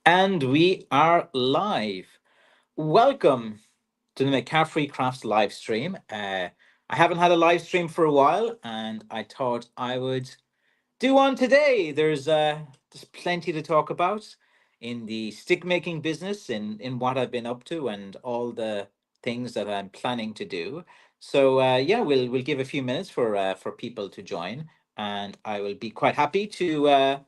And we are live. Welcome to the McCaffrey Crafts live stream. I haven't had a live stream for a while, and I thought I would do one today. There's plenty to talk about in the stick making business, in what I've been up to, and all the things that I'm planning to do. So yeah, we'll give a few minutes for people to join, and I will be quite happy to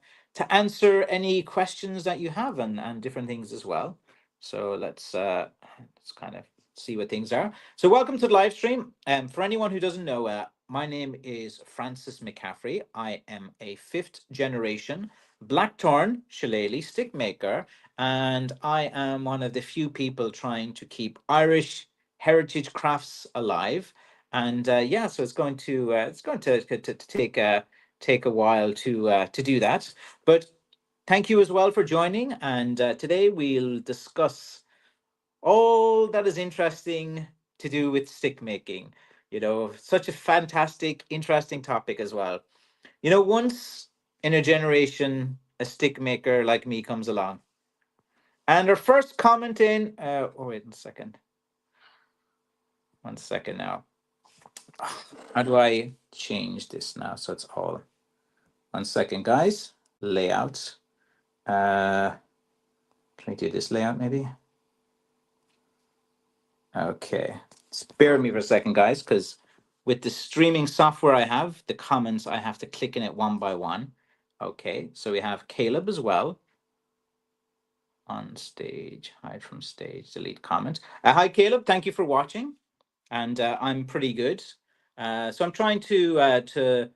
answer any questions that you have and different things as well. So let's kind of see what things are. So welcome to the live stream. For anyone who doesn't know, my name is Francis McCaffrey. I am a fifth generation blackthorn shillelagh stick maker, and I am one of the few people trying to keep Irish heritage crafts alive. And yeah, so it's going to take a while to do that. But thank you as well for joining. And today we'll discuss all that is interesting to do with stick making. Such a fantastic, interesting topic as well. Once in a generation, a stick maker like me comes along. And our first comment in, oh, wait a second. 1 second now. How do I change this now? So it's all 1 second, guys. Layout. Can we do this layout maybe? Okay. Spare me for a second, guys, because with the streaming software I have, the comments, I have to click in it one by one. Okay, so we have Caleb as well on stage. Hide from stage, delete comment. Hi, Caleb. Thank you for watching. And I'm pretty good. So I'm trying to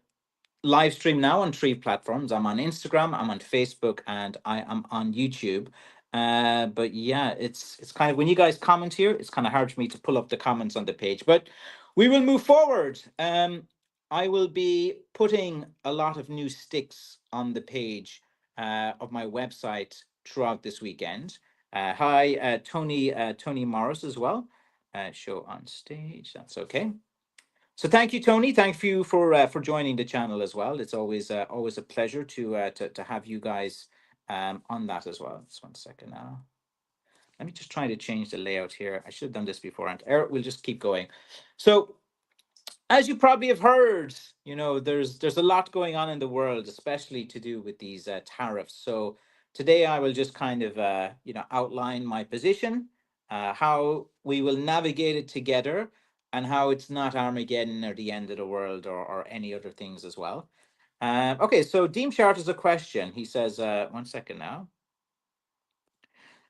live stream now on three platforms. I'm on Instagram, I'm on Facebook, and I am on YouTube. But yeah, it's kind of when you guys comment here, it's kind of hard for me to pull up the comments on the page. But we will move forward. I will be putting a lot of new sticks on the page of my website throughout this weekend. Hi, Tony Morris as well. Show on stage. That's okay. So thank you, Tony. Thank you for joining the channel as well. It's always a pleasure to have you guys on that as well. Just 1 second now. Let me just try to change the layout here. I should have done this before, and we'll just keep going. So as you probably have heard, there's a lot going on in the world, especially to do with these tariffs. So today I will just kind of outline my position, how we will navigate it together, and how it's not Armageddon or the end of the world or any other things as well. Okay, so Deem Shart has a question. He says, 1 second now.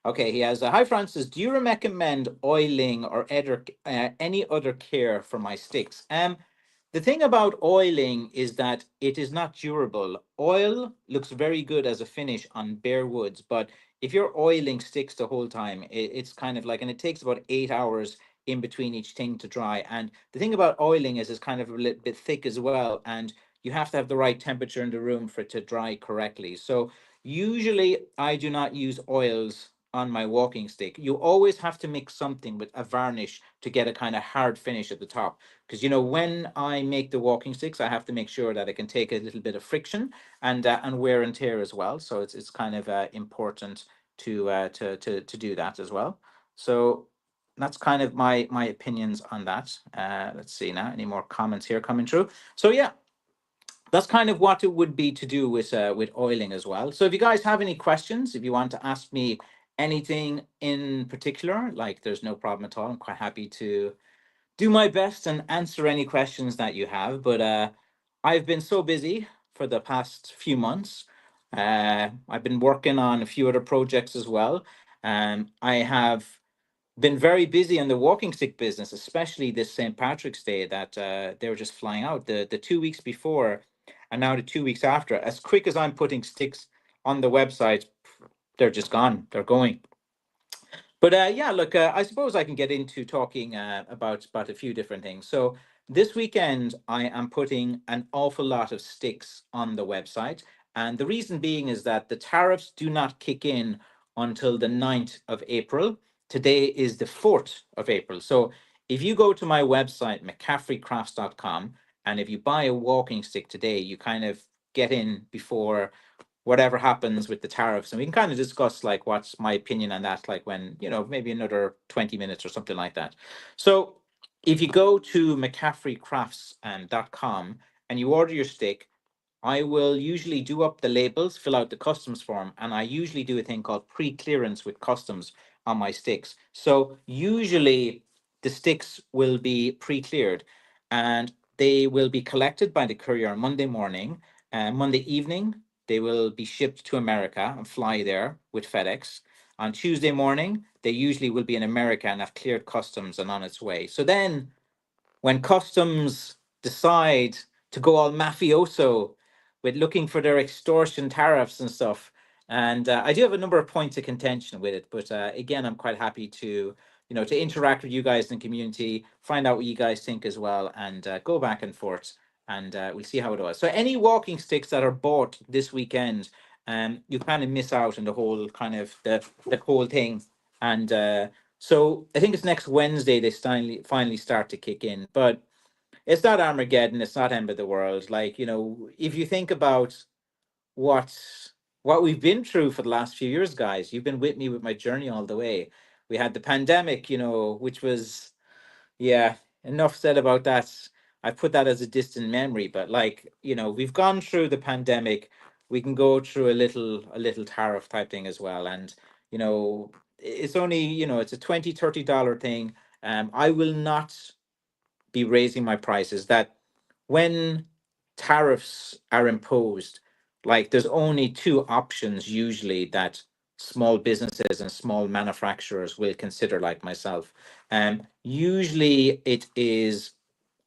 Okay, he has, hi Francis, do you recommend oiling or any other care for my sticks? The thing about oiling is that it is not durable. Oil looks very good as a finish on bare woods, but if you're oiling sticks the whole time, it's kind of like, and it takes about 8 hours in between each thing to dry. And the thing about oiling is it's kind of a little bit thick as well, and you have to have the right temperature in the room for it to dry correctly. So usually I do not use oils on my walking stick. You always have to mix something with a varnish to get a kind of hard finish at the top. Because when I make the walking sticks, I have to make sure that it can take a little bit of friction and wear and tear as well. So it's kind of important to do that as well. So that's kind of my opinions on that. Let's see now, any more comments here coming through. So yeah, that's kind of what it would be to do with oiling as well. So if you guys have any questions, if you want to ask me anything in particular, like there's no problem at all. I'm quite happy to do my best and answer any questions that you have. But I've been so busy for the past few months. I've been working on a few other projects as well. I have been very busy in the walking stick business, especially this St. Patrick's Day that they were just flying out. The 2 weeks before and now the 2 weeks after, as quick as I'm putting sticks on the website, they're just gone. They're going. But yeah, look, I suppose I can get into talking about a few different things. So this weekend, I am putting an awful lot of sticks on the website. And the reason being is that the tariffs do not kick in until the 9th of April. Today is the 4th of April. So if you go to my website, McCaffreycrafts.com, and if you buy a walking stick today, you kind of get in before whatever happens with the tariffs, and we can kind of discuss like what's my opinion on that, like when, maybe another 20 minutes or something like that. So if you go to McCaffreycrafts.com and you order your steak, I will usually do up the labels, fill out the customs form, and I usually do a thing called pre-clearance with customs on my sticks. So usually the sticks will be pre-cleared and they will be collected by the courier on Monday morning. And Monday evening, they will be shipped to America and fly there with FedEx. On Tuesday morning, they usually will be in America and have cleared customs and on its way. So then when customs decide to go all mafioso with looking for their extortion tariffs and stuff. And I do have a number of points of contention with it, but again, I'm quite happy to to interact with you guys in the community, find out what you guys think as well, and go back and forth, and we'll see how it was. So any walking sticks that are bought this weekend, you kind of miss out on the whole kind of the whole thing, and so I think it's next Wednesday they finally start to kick in. But it's not Armageddon, it's not end of the world. Like, if you think about what what we've been through for the last few years, guys, you've been with me with my journey all the way. We had the pandemic, which was, yeah, enough said about that. I put that as a distant memory, but like, we've gone through the pandemic. We can go through a little tariff type thing as well. And, it's only, it's a $20-$30 thing. I will not be raising my prices. That when tariffs are imposed, like there's only two options usually that small businesses and small manufacturers will consider, like myself. Usually it is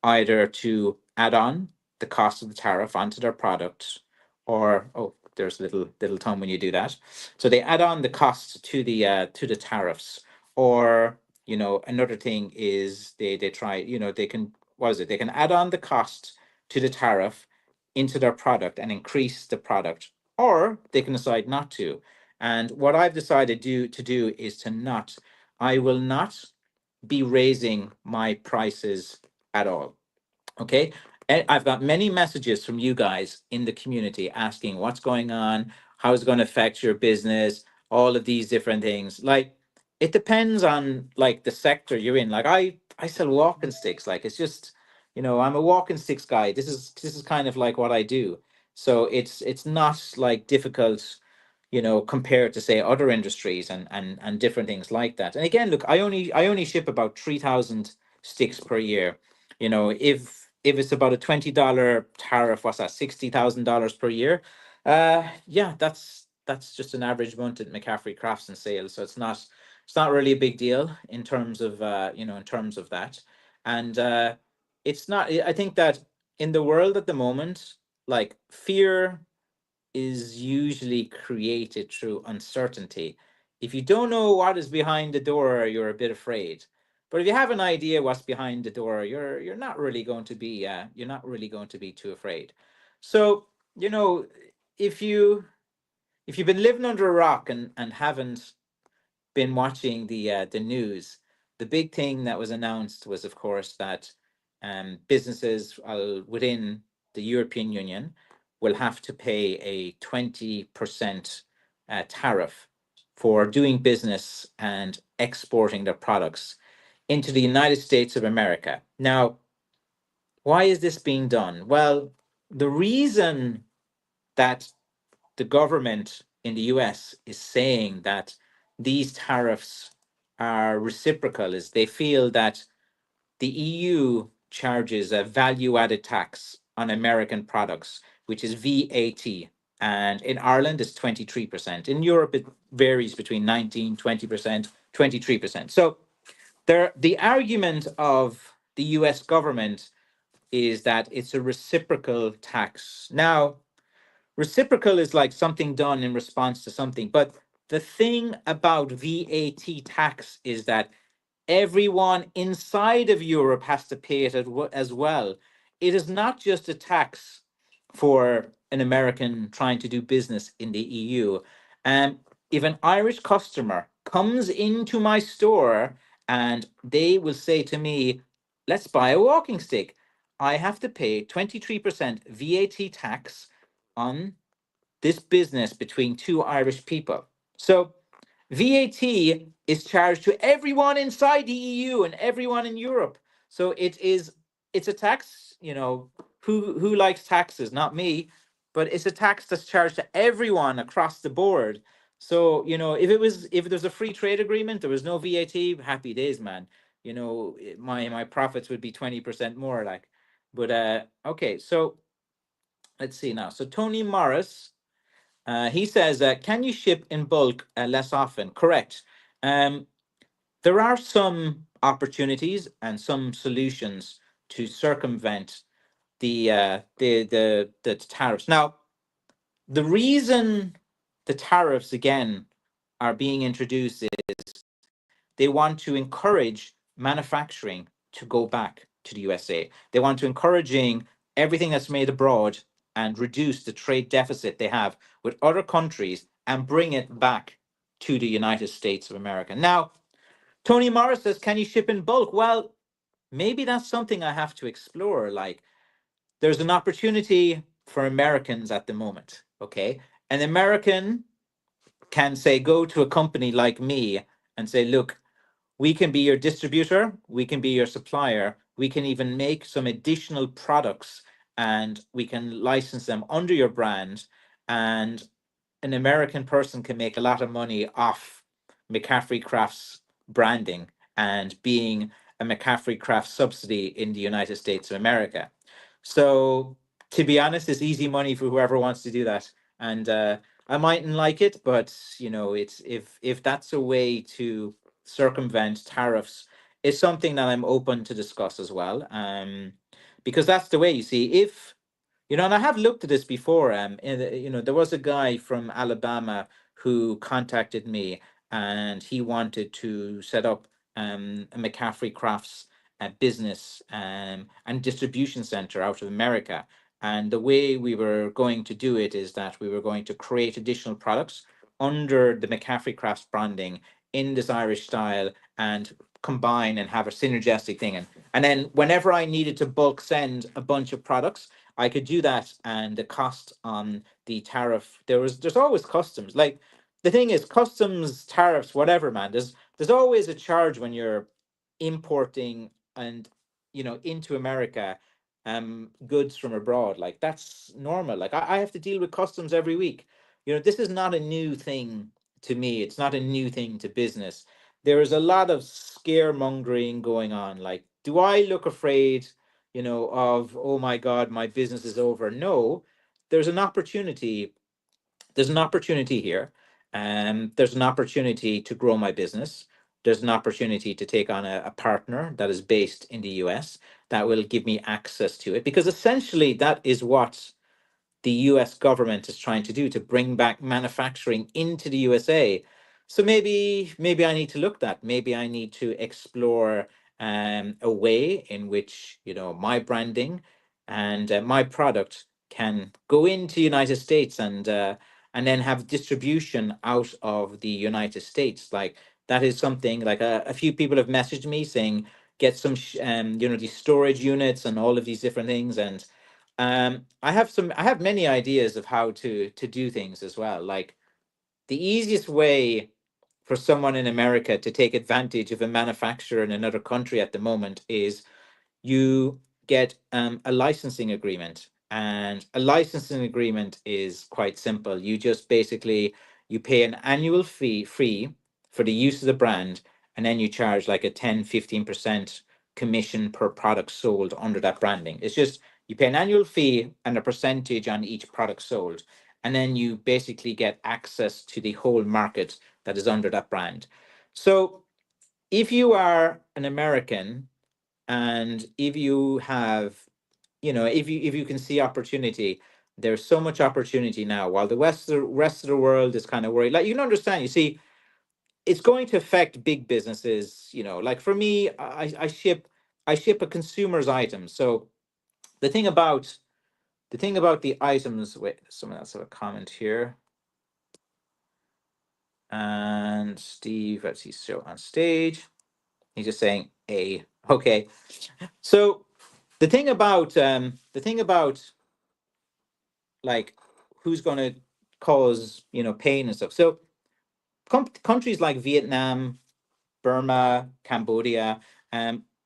either to add on the cost of the tariff onto their product, or oh, there's little time when you do that. So they add on the cost to the tariffs, or another thing is they try, they can, what is it, they can add on the cost to the tariff into their product and increase the product, or they can decide not to. And what I've decided to do is to not. I will not be raising my prices at all. Okay. I've got many messages from you guys in the community asking what's going on, how it's going to affect your business, all of these different things. Like, it depends on like the sector you're in. Like, I sell walking sticks. Like, it's just, I'm a walking sticks guy. This is kind of like what I do. So it's not like difficult, compared to say other industries and different things like that. And again, look, I only ship about 3,000 sticks per year. If it's about a $20 tariff, what's that, $60,000 per year? Yeah, that's just an average month at McCaffrey Crafts and sales. So it's not really a big deal in terms of in terms of that. And it's not. I think that in the world at the moment, like, fear is usually created through uncertainty. If you don't know what is behind the door, you're a bit afraid. But if you have an idea what's behind the door, you're not really going to be too afraid. So, if you've been living under a rock and haven't been watching the news, the big thing that was announced was, of course, that businesses within the European Union will have to pay a 20% tariff for doing business and exporting their products into the United States of America. Now, why is this being done? Well, the reason that the government in the US is saying that these tariffs are reciprocal is they feel that the EU charges a value added tax on American products, which is VAT. And in Ireland, it's 23%. In Europe, it varies between 19, 20%, 23%. So the argument of the US government is that it's a reciprocal tax. Now, reciprocal is like something done in response to something. But the thing about VAT tax is that everyone inside of Europe has to pay it as well. It is not just a tax for an American trying to do business in the EU. And if an Irish customer comes into my store and they will say to me, let's buy a walking stick, I have to pay 23% VAT tax on this business between two Irish people. So VAT is charged to everyone inside the EU and everyone in Europe. So it's a tax, who likes taxes? Not me, but it's a tax that's charged to everyone across the board. So, if there's a free trade agreement, there was no VAT, happy days, man. My profits would be 20% more, like. But okay, so let's see now. So Tony Morris, he says, can you ship in bulk less often? Correct. Um, there are some opportunities and some solutions to circumvent the tariffs. Now, the reason the tariffs again are being introduced is they want to encourage manufacturing to go back to the USA. They want to encouraging everything that's made abroad and reduce the trade deficit they have with other countries and bring it back to the United States of America. Now, Tony Morris says, can you ship in bulk? Well, maybe that's something I have to explore. Like, there's an opportunity for Americans at the moment. Okay. An American can say, go to a company like me and say, look, we can be your distributor, we can be your supplier, we can even make some additional products and we can license them under your brand. And an American person can make a lot of money off McCaffrey Crafts branding and being a McCaffrey Crafts subsidy in the United States of America. So, to be honest, it's easy money for whoever wants to do that. And I mightn't like it, but it's if that's a way to circumvent tariffs, it's something that I'm open to discuss as well. Because that's the way, you see, if and I have looked at this before. There was a guy from Alabama who contacted me, and he wanted to set up a McCaffrey Crafts business and distribution center out of America. And the way we were going to do it is that we were going to create additional products under the McCaffrey Crafts branding in this Irish style and combine and have a synergistic thing. And then whenever I needed to bulk send a bunch of products, I could do that, and the cost on the tariff, there's always customs. Like, the thing is, customs, tariffs, whatever, man. There's always a charge when you're importing and into America goods from abroad. Like, that's normal. Like, I have to deal with customs every week. This is not a new thing to me. It's not a new thing to business. There is a lot of scaremongering going on. Like, do I look afraid? Of, oh my God, my business is over. No, there's an opportunity. There's an opportunity here. There's an opportunity to grow my business. There's an opportunity to take on a partner that is based in the US that will give me access to it. Because essentially, that is what the US government is trying to do, to bring back manufacturing into the USA. So maybe I need to look at that. Maybe I need to explore a way in which my branding and my product can go into United States and then have distribution out of the United States. Like, that is something like a few people have messaged me saying get some these storage units and all of these different things. And I have many ideas of how to do things as well. Like, the easiest way for someone in America to take advantage of a manufacturer in another country at the moment is you get a licensing agreement. And a licensing agreement is quite simple. You just basically you pay an annual fee for the use of the brand, and then you charge like a 10-15% commission per product sold under that branding. It's just you pay an annual fee and a percentage on each product sold, and then you basically get access to the whole market that is under that brand. So if you are an American, and if you have if you can see opportunity, there's so much opportunity now, while the rest of the world is kind of worried. Like, you can understand, you see, it's going to affect big businesses. Like, for me, I ship a consumer's item. So the thing about the items, wait, someone else have a comment here. And Steve, as he's still on stage, he's just saying a okay. So the thing about like, who's going to cause, pain and stuff. So countries like Vietnam, Burma, Cambodia.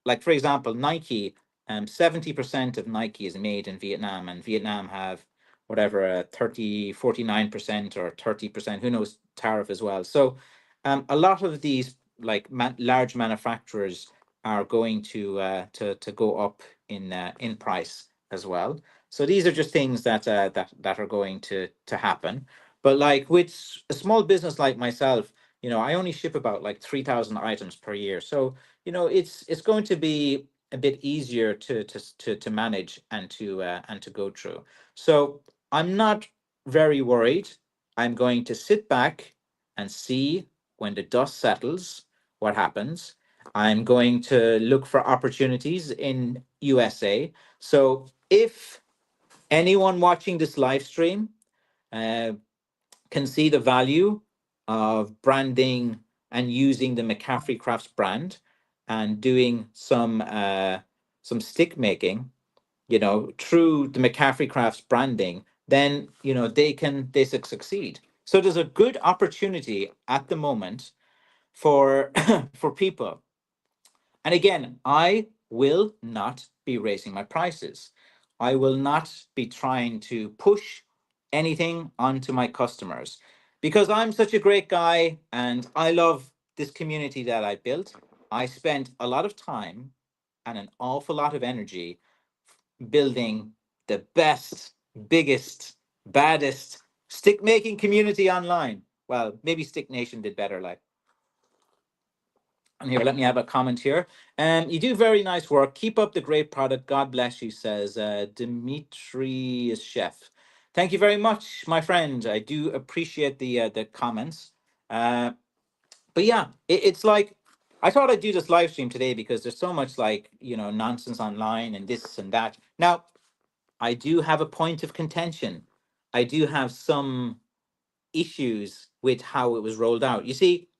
Like for example, Nike. 70% of Nike is made in Vietnam, and Vietnam have whatever 49% or 30%, who knows, tariff as well. So, a lot of these like large manufacturers are going to go up in price as well. So these are just things that are going to happen. But like with a small business like myself, I only ship about like 3,000 items per year. So, it's going to be a bit easier to manage and to go through. So I'm not very worried. I'm going to sit back and see when the dust settles what happens. I'm going to look for opportunities in USA. So if anyone watching this live stream uh, can see the value of branding and using the McCaffrey Crafts brand and doing some stick making, through the McCaffrey Crafts branding, then they succeed. So there's a good opportunity at the moment for for people. And again, I will not be raising my prices. I will not be trying to push anything onto my customers because I'm such a great guy and I love this community that I built. I spent a lot of time and an awful lot of energy building the best, biggest, baddest stick making community online. Well, maybe Stick Nation did better, like. And here, let me have a comment here. You do very nice work. Keep up the great product. God bless you, says Dimitri Chef. Thank you very much, my friend. I do appreciate the comments. Uh, but yeah, it's like I thought I'd do this live stream today because there's so much like nonsense online and this and that. Now, I do have a point of contention. I do have some issues with how it was rolled out. You see,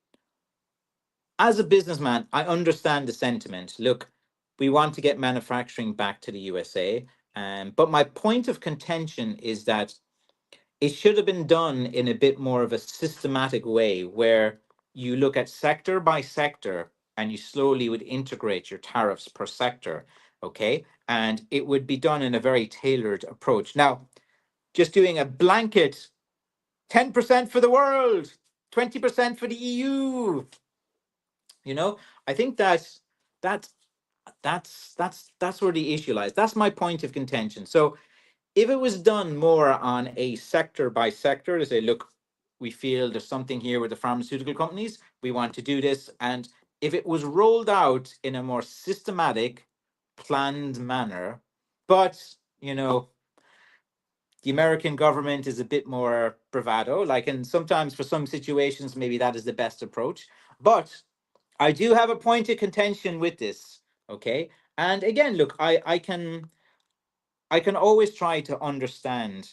as a businessman, I understand the sentiment. Look, we want to get manufacturing back to the USA. But my point of contention is that it should have been done in a bit more of a systematic way where you look at sector by sector and you slowly would integrate your tariffs per sector. Okay. And it would be done in a very tailored approach. Now, just doing a blanket 10% for the world, 20% for the EU, you know, I think that's that's where the issue lies. That's my point of contention. So if it was done more on a sector by sector to say, look, we feel there's something here with the pharmaceutical companies, we want to do this, and if it was rolled out in a more systematic, planned manner, but the American government is a bit more bravado, like, and sometimes for some situations, maybe that is the best approach. But I do have a point of contention with this. Okay. And again, look, I can always try to understand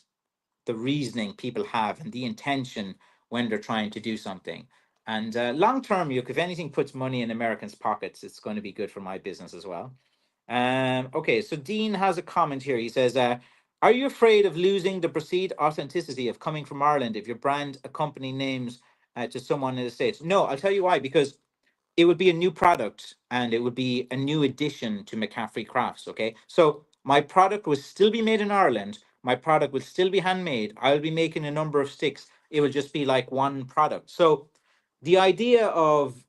the reasoning people have and the intention when they're trying to do something. And long term, look, if anything puts money in Americans' pockets, it's going to be good for my business as well. Okay, so Dean has a comment here. He says, "Are you afraid of losing the perceived authenticity of coming from Ireland if your brand a company names to someone in the States?" No, I'll tell you why. Because it would be a new product and it would be a new addition to McCaffrey Crafts. Okay. So my product will still be made in Ireland. My product will still be handmade. I'll be making a number of sticks. It will just be like one product. So the idea of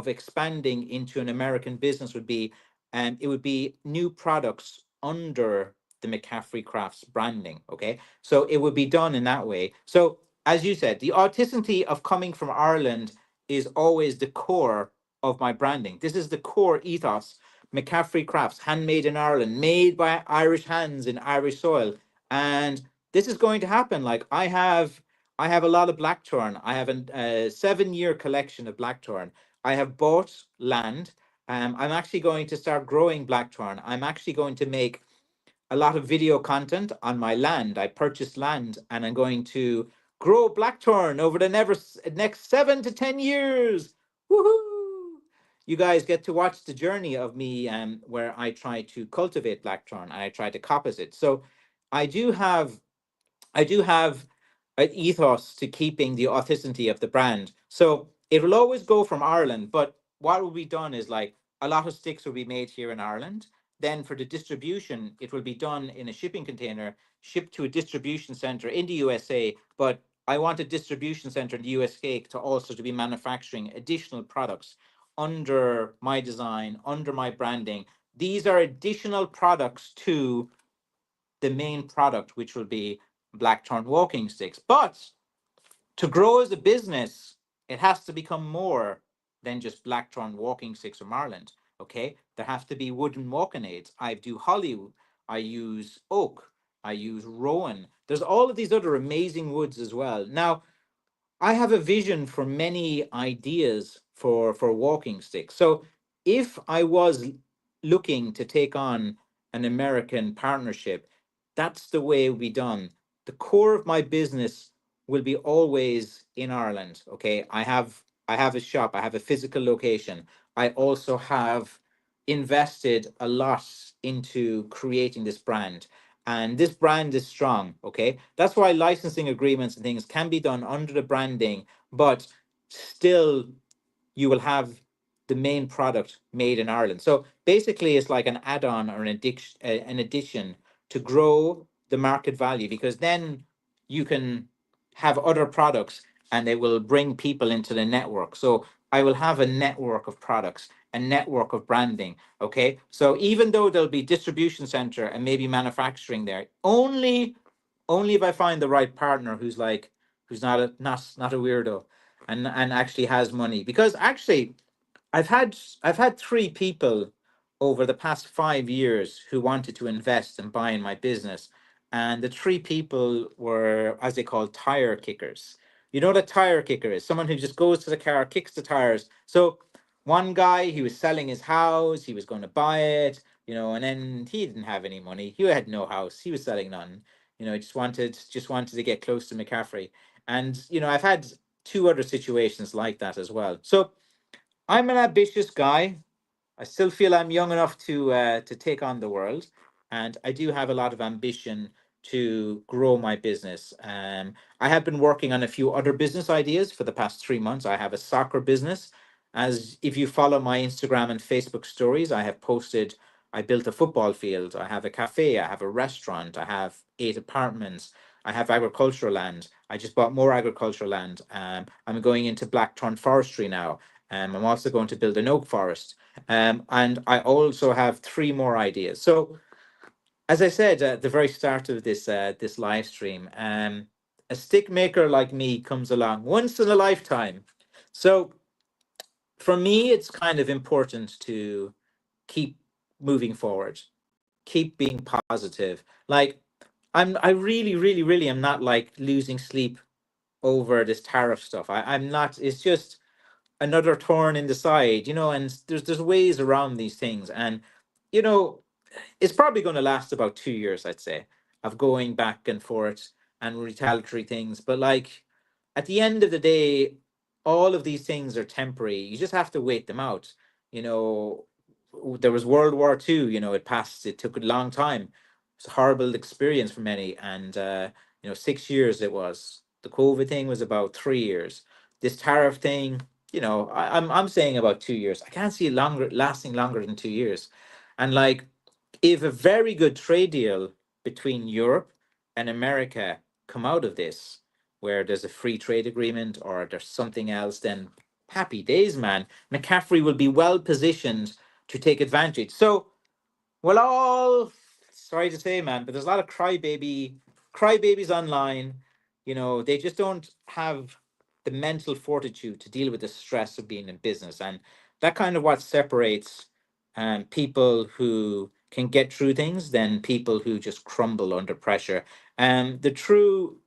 expanding into an American business would be it would be new products under the McCaffrey Crafts branding. Okay. So it would be done in that way. So as you said, the authenticity of coming from Ireland is always the core of my branding. This is the core ethos. McCaffrey Crafts, handmade in Ireland, made by Irish hands in Irish soil. And this is going to happen. Like I have a lot of blackthorn. I have a 7-year collection of blackthorn. I have bought land. I'm actually going to start growing blackthorn. I'm actually going to make a lot of video content on my land. I purchased land and I'm going to grow blackthorn over the next 7 to 10 years. Woohoo! You guys get to watch the journey of me where I try to cultivate blackthorn and I try to coppice it. So I do have I do have ethos to keeping the authenticity of the brand. So it will always go from Ireland, but what will be done is like a lot of sticks will be made here in Ireland. Then for the distribution, it will be done in a shipping container, shipped to a distribution center in the USA. But I want a distribution center in the USA to also to be manufacturing additional products under my design, under my branding. These are additional products to the main product, which will be blackthorn walking sticks. But to grow as a business, it has to become more than just blackthorn walking sticks from Ireland. Okay, there have to be wooden walking aids. I do holly, I use oak, I use rowan. There's all of these other amazing woods as well. Now, I have a vision for many ideas for walking sticks. So if I was looking to take on an American partnership, that's the way it will be done. The core of my business will be always in Ireland. Okay. I have a shop, I have a physical location. I also have invested a lot into creating this brand, and this brand is strong. Okay, that's why licensing agreements and things can be done under the branding, but still you will have the main product made in Ireland. So basically it's like an add-on or an addition to grow the market value, because then you can have other products and they will bring people into the network. So I will have a network of products, a network of branding. Okay, so even though there'll be distribution center and maybe manufacturing there, only if I find the right partner who's not a weirdo and actually has money. Because actually I've had three people over the past 5 years who wanted to invest and buy in my business. And the three people were, as they call, tire kickers. You know what a tire kicker is? Someone who just goes to the car, kicks the tires. So one guy, he was selling his house, he was going to buy it, and then he didn't have any money. He had no house. He was selling none. He just wanted to get close to McCaffrey. And I've had two other situations like that as well. So I'm an ambitious guy. I still feel I'm young enough to take on the world, and I do have a lot of ambition to grow my business. I have been working on a few other business ideas for the past 3 months. I have a soccer business. As if you follow my Instagram and Facebook stories, I have posted. I built a football field. I have a cafe. I have a restaurant. I have 8 apartments. I have agricultural land. I just bought more agricultural land. I'm going into blackthorn forestry now. I'm also going to build an oak forest. And I also have three more ideas. So, as I said at the very start of this live stream, a stick maker like me comes along once in a lifetime. So, for me, it's kind of important to keep moving forward, keep being positive. Like, I really, really, really am not like losing sleep over this tariff stuff. I'm not. It's just another thorn in the side, and there's ways around these things. And you know it's probably going to last about 2 years, I'd say, of going back and forth and retaliatory things. But like at the end of the day, all of these things are temporary. You just have to wait them out. You know, there was World War II. It passed. It took a long time. It's a horrible experience for many, and 6 years it was. The COVID thing was about 3 years. This tariff thing, I'm saying about 2 years. I can't see it lasting longer than 2 years. And like, if a very good trade deal between Europe and America come out of this, where there's a free trade agreement or there's something else, then happy days, man. McCaffrey will be well positioned to take advantage. So well, all sorry to say, man, but there's a lot of crybabies online. They just don't have the mental fortitude to deal with the stress of being in business, and that kind of what separates people who can get through things than people who just crumble under pressure. And the true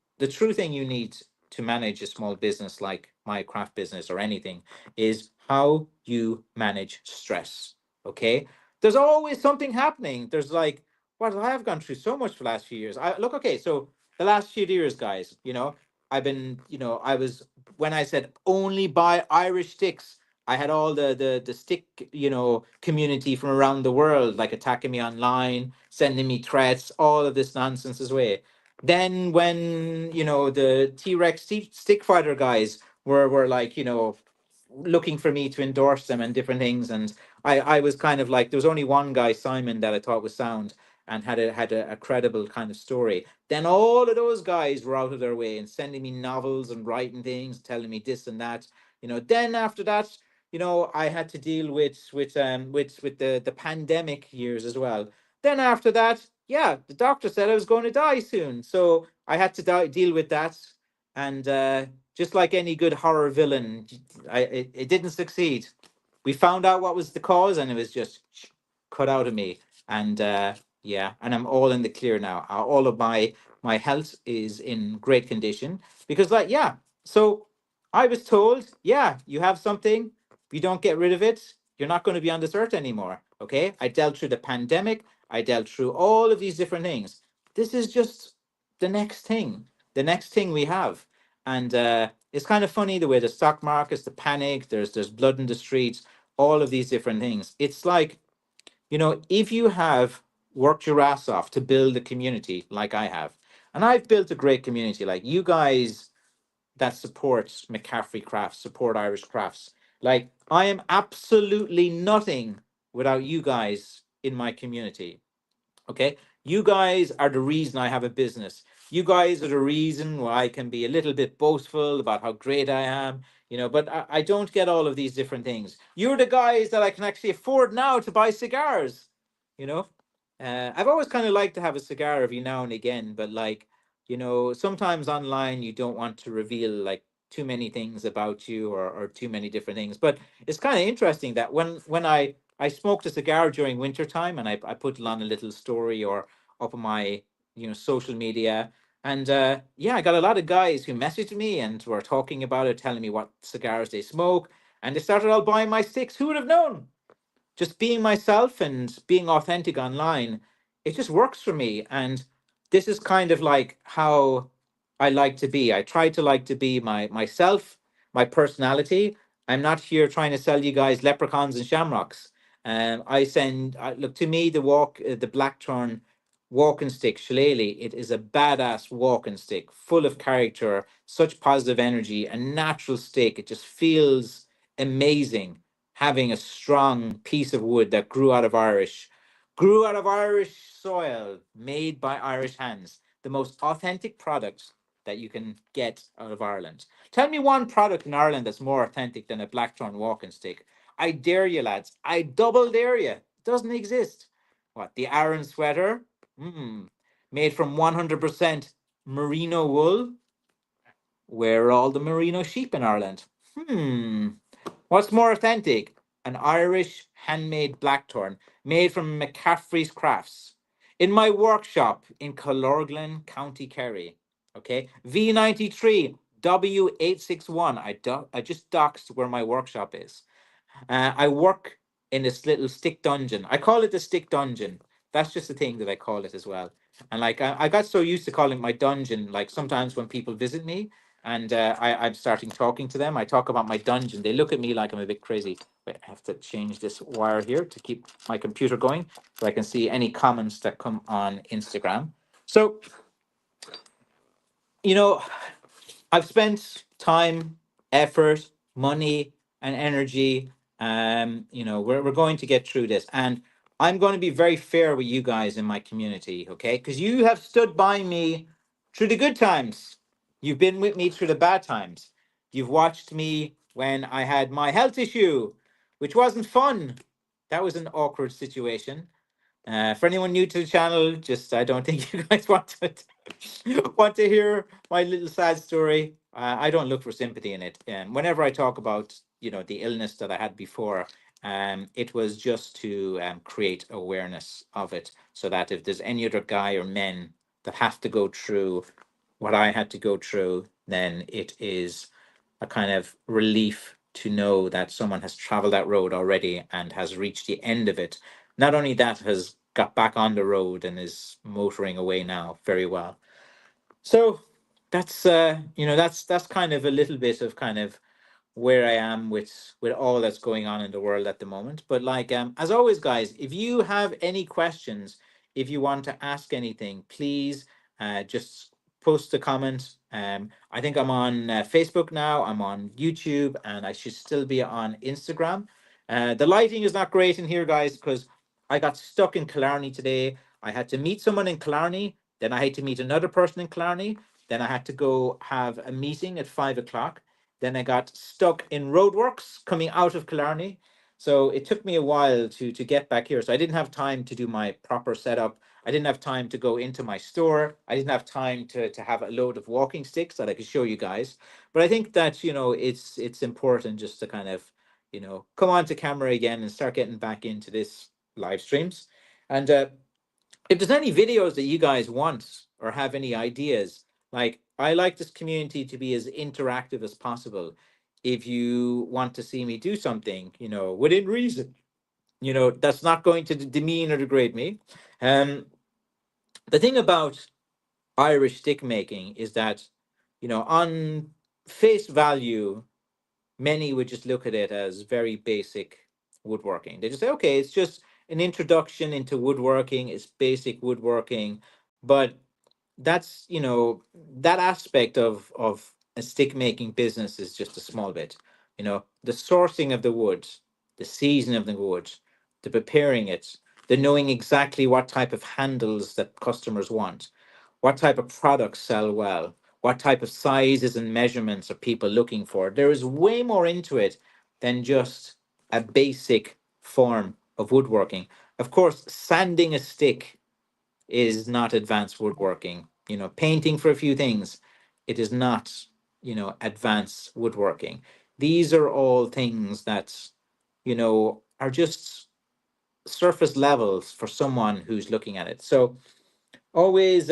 thing you need to manage a small business like my craft business or anything is how you manage stress. Okay, there's always something happening. There's like, what I have gone through so much for the last few years. I look, okay, so the last few years, guys, I've been, I was when I said only buy Irish sticks, I had all the stick, community from around the world like attacking me online, sending me threats, all of this nonsense as way. Then when the T-Rex stick fighter guys were like looking for me to endorse them and different things, and I was kind of like, there was only one guy, Simon, that I thought was sound and had a credible kind of story. Then all of those guys were out of their way and sending me novels and writing things, telling me this and that. Then after that, I had to deal with the pandemic years as well. Then after that, yeah, the doctor said I was going to die soon, so I had to deal with that. And just like any good horror villain, it didn't succeed. We found out what was the cause, and it was just cut out of me. And yeah, and I'm all in the clear now. All of my health is in great condition because, like, yeah. So I was told, yeah, you have something. If you don't get rid of it, you're not going to be on this earth anymore. Okay, I dealt through the pandemic. I dealt through all of these different things. This is just the next thing we have. And it's kind of funny the way the stock markets, the panic, there's blood in the streets, all of these different things. It's like, if you have worked your ass off to build a community like I have, and I've built a great community, like you guys that supports McCaffrey Crafts, support Irish crafts. Like I am absolutely nothing without you guys in my community. Okay. You guys are the reason I have a business. You guys are the reason why I can be a little bit boastful about how great I am, but I don't get all of these different things. You're the guys that I can actually afford now to buy cigars, you know? I've always kind of liked to have a cigar every now and again, but like, sometimes online you don't want to reveal like too many things about you or too many different things. But it's kind of interesting that when I smoked a cigar during winter time and I put it on a little story or up on my social media. And yeah, I got a lot of guys who messaged me and were talking about it, telling me what cigars they smoke. And they started all buying my sticks. Who would have known? Just being myself and being authentic online, it just works for me. And this is kind of like how I like to be. I try to like to be myself, my personality. I'm not here trying to sell you guys leprechauns and shamrocks. Look, to me, the blackthorn walking stick shillelagh, it is a badass walking stick, full of character, such positive energy, a natural stick. It just feels amazing having a strong piece of wood that grew out of Irish soil, made by Irish hands. The most authentic product that you can get out of Ireland. Tell me one product in Ireland that's more authentic than a blackthorn walking stick. I dare you, lads. I double dare you. It doesn't exist. What, the Aran sweater? Mm. Made from 100% merino wool? Where are all the merino sheep in Ireland? Hmm. What's more authentic? An Irish handmade blackthorn made from McCaffrey's Crafts. In my workshop in Colorglen, County Kerry. Okay. V93 W861. I just doxed where my workshop is. I work in this little stick dungeon. I call it the stick dungeon. That's just the thing that I call it as well. And like I got so used to calling it my dungeon, like sometimes when people visit me and I'm starting talking to them, I talk about my dungeon. They look at me like I'm a bit crazy. Wait, I have to change this wire here to keep my computer going so I can see any comments that come on Instagram. So, you know, I've spent time, effort, money, and energy. We're going to get through this, and I'm going to be very fair with you guys in my community, okay? Because you have stood by me through the good times. You've been with me through the bad times. You've watched me when I had my health issue, which wasn't fun. That was an awkward situation. For anyone new to the channel, just I don't think you guys want to want to hear my little sad story. I don't look for sympathy in it. And whenever I talk about the illness that I had before, it was just to create awareness of it, so that if there's any other guy or men that have to go through what I had to go through, then it is a kind of relief to know that someone has traveled that road already and has reached the end of it. Not only that, has got back on the road and is motoring away now very well. So that's kind of a little bit of kind of where I am with all that's going on in the world at the moment. But like as always, guys, if you have any questions, if you want to ask anything, please just post a comment. I think I'm on Facebook now. I'm on YouTube, and I should still be on Instagram. The lighting is not great in here, guys, because I got stuck in Killarney today. I had to meet someone in Killarney, then I had to meet another person in Killarney, then I had to go have a meeting at 5 o'clock. Then I got stuck in roadworks coming out of Killarney. So it took me a while to get back here. So I didn't have time to do my proper setup. I didn't have time to go into my store. I didn't have time to have a load of walking sticks that I could show you guys. But I think that, it's important just to kind of, come on to camera again and start getting back into this live streams. And if there's any videos that you guys want or have any ideas, like I like this community to be as interactive as possible. If you want to see me do something, within reason, that's not going to demean or degrade me. Um, the thing about Irish stick making is that, on face value, many would just look at it as very basic woodworking. They just say, okay, it's just an introduction into woodworking, it's basic woodworking. But that's, that aspect of a stick making business is just a small bit. The sourcing of the wood, the seasoning of the wood, the preparing it, the knowing exactly what type of handles that customers want, what type of products sell well, what type of sizes and measurements are people looking for. There is way more into it than just a basic form of woodworking. Of course, sanding a stick is not advanced woodworking. Painting for a few things, it is not, advanced woodworking. These are all things that, are just surface levels for someone who's looking at it. So always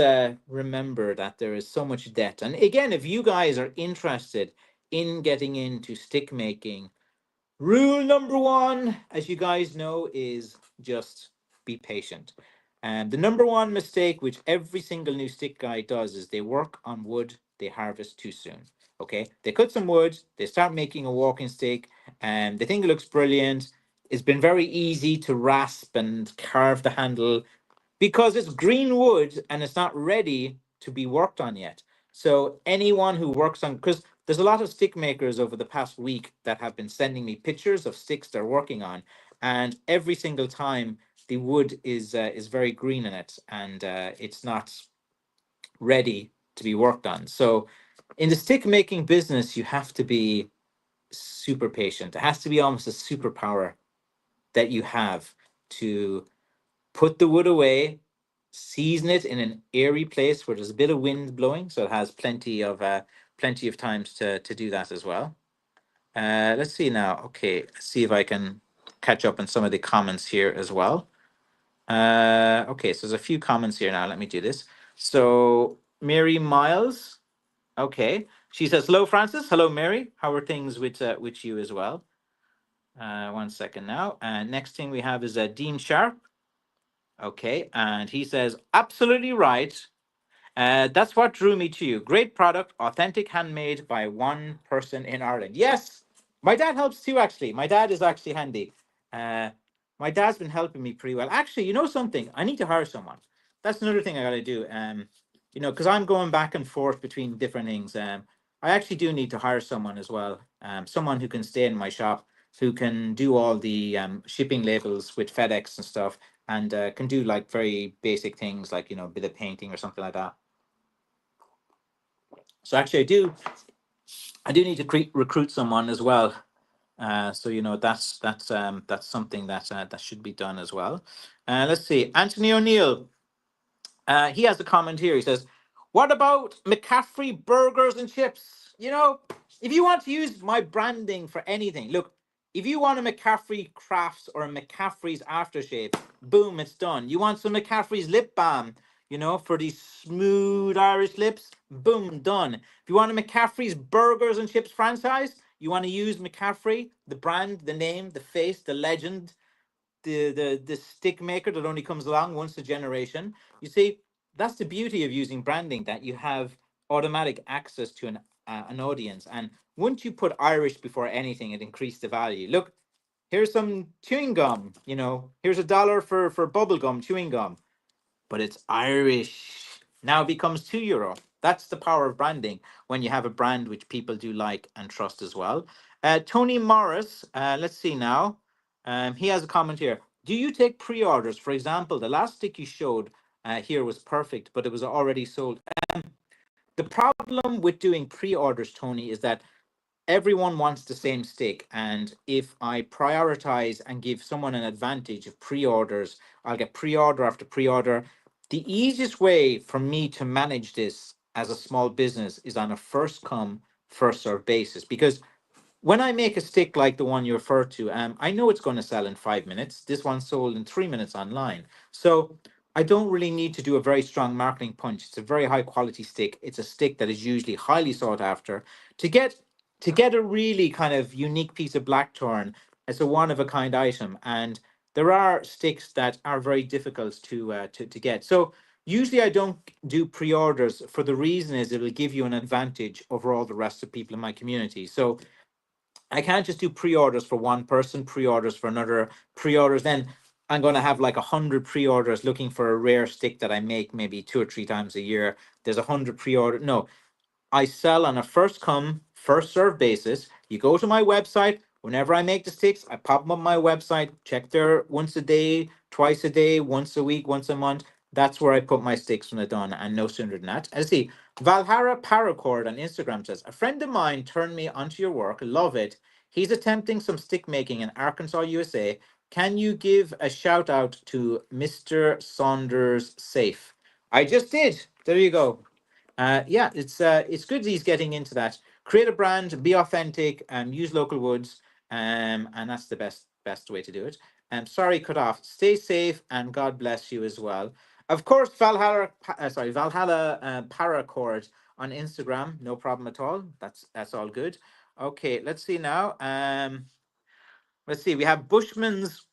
remember that there is so much depth. And again, if you guys are interested in getting into stick making, rule number one, as you guys know, is just be patient. And the number one mistake which every single new stick guy does is they work on wood they harvest too soon. Okay, they cut some wood, they start making a walking stick, and they think it looks brilliant. It's been very easy to rasp and carve the handle because it's green wood and it's not ready to be worked on yet. So anyone who works on, because there's a lot of stick makers over the past week that have been sending me pictures of sticks they're working on, and every single time the wood is very green in it, and it's not ready to be worked on. So in the stick making business, you have to be super patient. It has to be almost a superpower that you have to put the wood away, season it in an airy place where there's a bit of wind blowing, so it has plenty of times to do that as well. Let's see now. Okay, let's see if I can catch up on some of the comments here as well. Okay, so there's a few comments here now. Let me do this. So Mary Miles, okay, she says, "Hello, Francis. Hello, Mary. How are things with you as well?" One second now. And next thing we have is Dean Sharp. Okay, and he says, absolutely right. That's what drew me to you. Great product, authentic, handmade by one person in Ireland. Yes, my dad helps too, actually. My dad is actually handy. Uh, my dad's been helping me pretty well. Actually, you know something? I need to hire someone. That's another thing I got to do. Because I'm going back and forth between different things. I actually do need to hire someone as well. Someone who can stay in my shop, who can do all the shipping labels with FedEx and stuff, and can do like very basic things like a bit of painting or something like that. So actually, I do need to recruit someone as well. So that's something that should be done as well. Let's see, Anthony O'Neill. He has a comment here. He says, "What about McCaffrey burgers and chips? If you want to use my branding for anything, look, if you want a McCaffrey Crafts or a McCaffrey's aftershave, boom, it's done. You want some McCaffrey's lip balm, for these smooth Irish lips, boom, done. If you want a McCaffrey's burgers and chips franchise, you want to use McCaffrey, the brand, the name, the face, the legend, the stick maker that only comes along once a generation. You see, that's the beauty of using branding, that you have automatic access to an audience. And once you put Irish before anything, it increased the value. Look, here's some chewing gum. Here's $1 for bubble gum chewing gum, but it's Irish. Now it becomes €2. That's the power of branding when you have a brand which people do like and trust as well. Tony Morris, let's see now. He has a comment here. Do you take pre-orders? For example, the last stick you showed here was perfect, but it was already sold. The problem with doing pre-orders, Tony, is that everyone wants the same stick. And if I prioritize and give someone an advantage of pre-orders, I'll get pre-order after pre-order. The easiest way for me to manage this as a small business is on a first come, first serve basis. Because when I make a stick like the one you referred to, I know it's going to sell in 5 minutes. This one sold in 3 minutes online. So I don't really need to do a very strong marketing punch. It's a very high quality stick. It's a stick that is usually highly sought after. To get a really kind of unique piece of blackthorn, it's a one of a kind item, and there are sticks that are very difficult to get. So usually I don't do pre-orders for the reason is it'll give you an advantage over all the rest of people in my community. So I can't just do pre-orders for one person, pre-orders for another, pre-orders. Then I'm going to have like 100 pre-orders looking for a rare stick that I make maybe 2 or 3 times a year. There's 100 pre-order. No, I sell on a first come, first serve basis. You go to my website. Whenever I make the sticks, I pop them on my website, check there once a day, twice a day, once a week, once a month. That's where I put my sticks when they're done, and no sooner than that. I see. Valhara Paracord on Instagram says, a friend of mine turned me onto your work. Love it. He's attempting some stick making in Arkansas, USA. Can you give a shout out to Mr. Saunders Safe? I just did. There you go. Yeah, it's good that he's getting into that. Create a brand, be authentic, use local woods, and that's the best way to do it. Sorry, cut off. Stay safe, and God bless you as well. Of course, Valhalla Paracord on Instagram, no problem at all. That's all good. Okay, let's see now. Let's see. We have Bushman's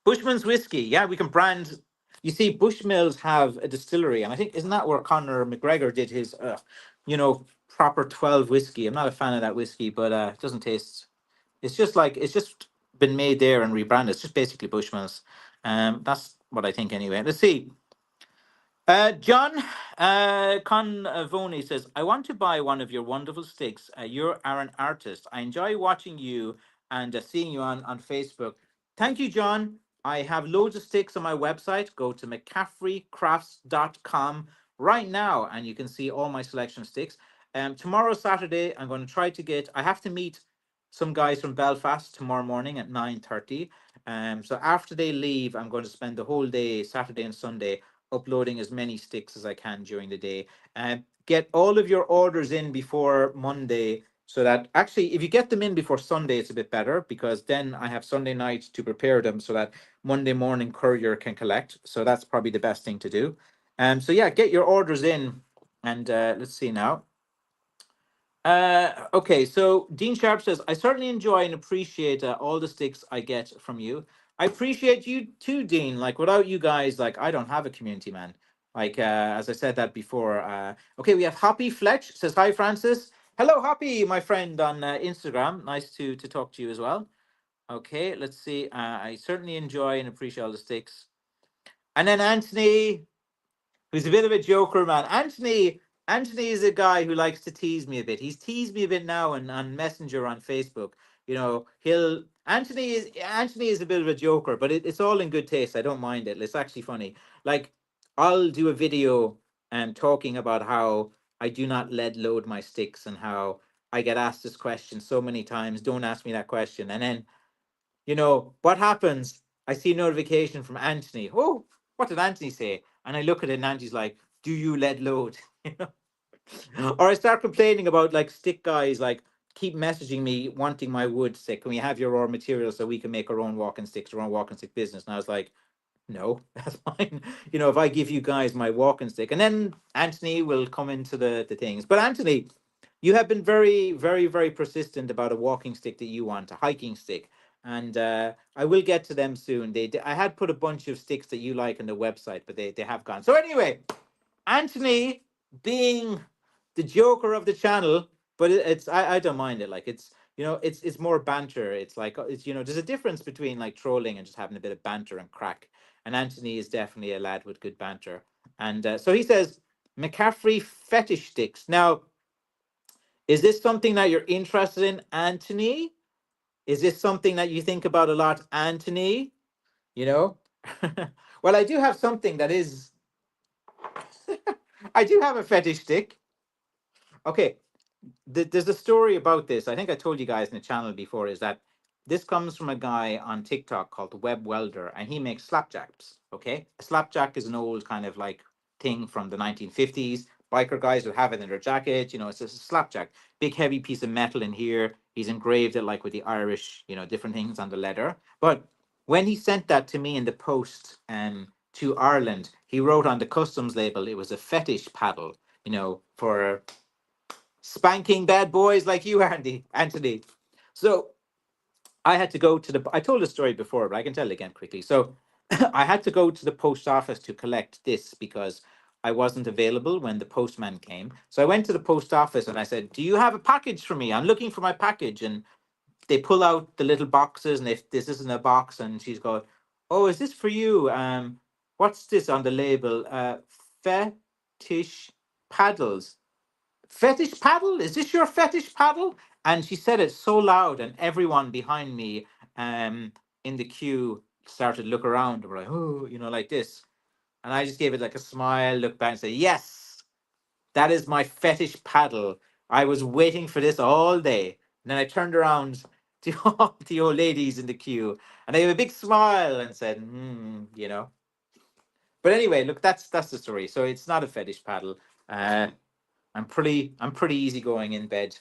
whiskey. Yeah, we can brand. You see, Bushmills have a distillery, and I think isn't that where Conor McGregor did his, proper 12 whiskey. I'm not a fan of that whiskey, but it doesn't taste. It's just been made there and rebranded. It's just basically Bushmills. That's what I think anyway. Let's see. John Convoni says, I want to buy one of your wonderful sticks. You are an artist. I enjoy watching you and seeing you on Facebook. Thank you, John. I have loads of sticks on my website. Go to McCaffreycrafts.com right now and you can see all my selection of sticks. Tomorrow, Saturday, I'm going to try to I have to meet some guys from Belfast tomorrow morning at 9:30. So after they leave, I'm going to spend the whole day, Saturday and Sunday, uploading as many sticks as I can during the day. Get all of your orders in before Monday so that actually, if you get them in before Sunday, it's a bit better because then I have Sunday night to prepare them so that Monday morning courier can collect. So that's probably the best thing to do. So yeah, get your orders in and let's see now. Okay, so Dean Sharp says, I certainly enjoy and appreciate all the sticks I get from you. I appreciate you too, Dean. Like without you guys, like I don't have a community, man. Like as I said that before. Okay, we have Hoppy Fletch says, hi, Francis. Hello, Hoppy, my friend on Instagram. Nice to talk to you as well. Okay, let's see. I certainly enjoy and appreciate all the sticks. And then Anthony, who's a bit of a joker, man. Anthony is a guy who likes to tease me a bit. He's teased me a bit now on Messenger on Facebook. You know, he'll Anthony is a bit of a joker, but it's all in good taste. I don't mind it. It's actually funny. Like I'll do a video and talking about how I do not lead load my sticks and how I get asked this question so many times. Don't ask me that question. And then what happens? I see a notification from Anthony. Oh, what did Anthony say? And I look at it and Anthony's like, do you lead load? You know? Or I start complaining about like stick guys like keep messaging me wanting my wood stick. Can we have your raw material so we can make our own walking sticks, our own walking stick business? And I was like, no, that's fine. If I give you guys my walking stick, and then Anthony will come into the things. But Anthony, you have been very, very, very persistent about a walking stick that you want, a hiking stick. And I will get to them soon. I had put a bunch of sticks that you like on the website, but they have gone. So anyway, Anthony being the joker of the channel, but I don't mind it. Like it's more banter. It's like there's a difference between like trolling and just having a bit of banter and crack. And Anthony is definitely a lad with good banter. And so he says, McCaffrey fetish sticks. Now, is this something that you're interested in, Anthony? Is this something that you think about a lot, Anthony? You know? Well, I do have something that is, I do have a fetish stick. Okay, there's a story about this. I think I told you guys in the channel before. Is that this comes from a guy on TikTok called the Web Welder, and he makes slapjacks. Okay, a slapjack is an old kind of like thing from the 1950s. Biker guys would have it in their jacket. You know, it's a slapjack, big heavy piece of metal in here. He's engraved it like with the Irish, you know, different things on the leather. But when he sent that to me in the post to Ireland, he wrote on the customs label it was a fetish paddle. You know, for spanking bad boys like you, Anthony. So I had to go to the. I told the story before, but I can tell it again quickly. So I had to go to the post office to collect this because I wasn't available when the postman came. So I went to the post office and I said, "Do you have a package for me? I'm looking for my package." And they pull out the little boxes, and if this isn't a box, and she's going, "Oh, is this for you? What's this on the label? Fetish paddles." Fetish paddle? Is this your fetish paddle? And she said it so loud, and everyone behind me in the queue started to look around and were like, oh, you know, like this. And I just gave it like a smile, looked back and said, yes, that is my fetish paddle. I was waiting for this all day. And then I turned around to all the old ladies in the queue and I gave a big smile and said, you know. But anyway, look, that's the story. So it's not a fetish paddle. I'm pretty easygoing in bed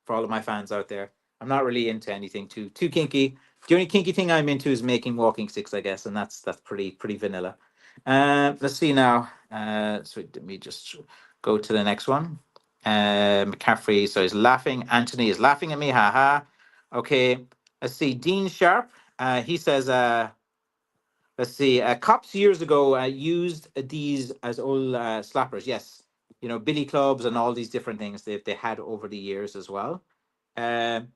for all of my fans out there. I'm not really into anything too kinky. The only kinky thing I'm into is making walking sticks, I guess, and that's pretty vanilla. Let's see now. So let me just go to the next one. McCaffrey, so he's laughing. Anthony is laughing at me. Haha. Okay. Let's see. Dean Sharp. He says. Let's see. Cops years ago used these as old slappers. Yes, you know, billy clubs and all these different things they had over the years as well. Um,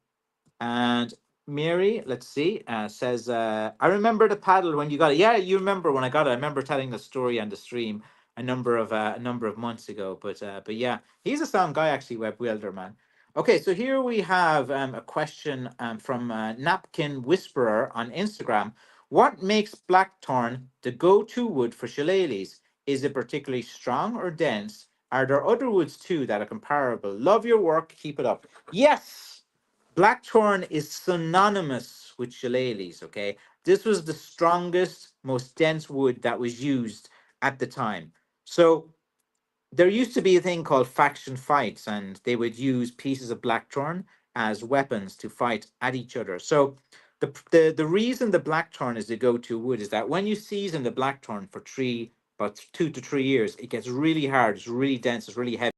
and Mary, let's see, says, I remember the paddle when you got it. Yeah, you remember when I got it. I remember telling the story on the stream a number of months ago. But yeah, he's a sound guy actually, Web Welder man. Okay, so here we have a question from Napkin Whisperer on Instagram. What makes blackthorn the go-to wood for shillelaghs? Is it particularly strong or dense? Are there other woods too that are comparable? Love your work. Keep it up. Yes, blackthorn is synonymous with shillelaghs. Okay, this was the strongest, most dense wood that was used at the time. So there used to be a thing called faction fights, and they would use pieces of blackthorn as weapons to fight at each other. So the reason the blackthorn is the go-to wood is that when you season the blackthorn for about 2 to 3 years, it gets really hard, it's really dense, it's really heavy.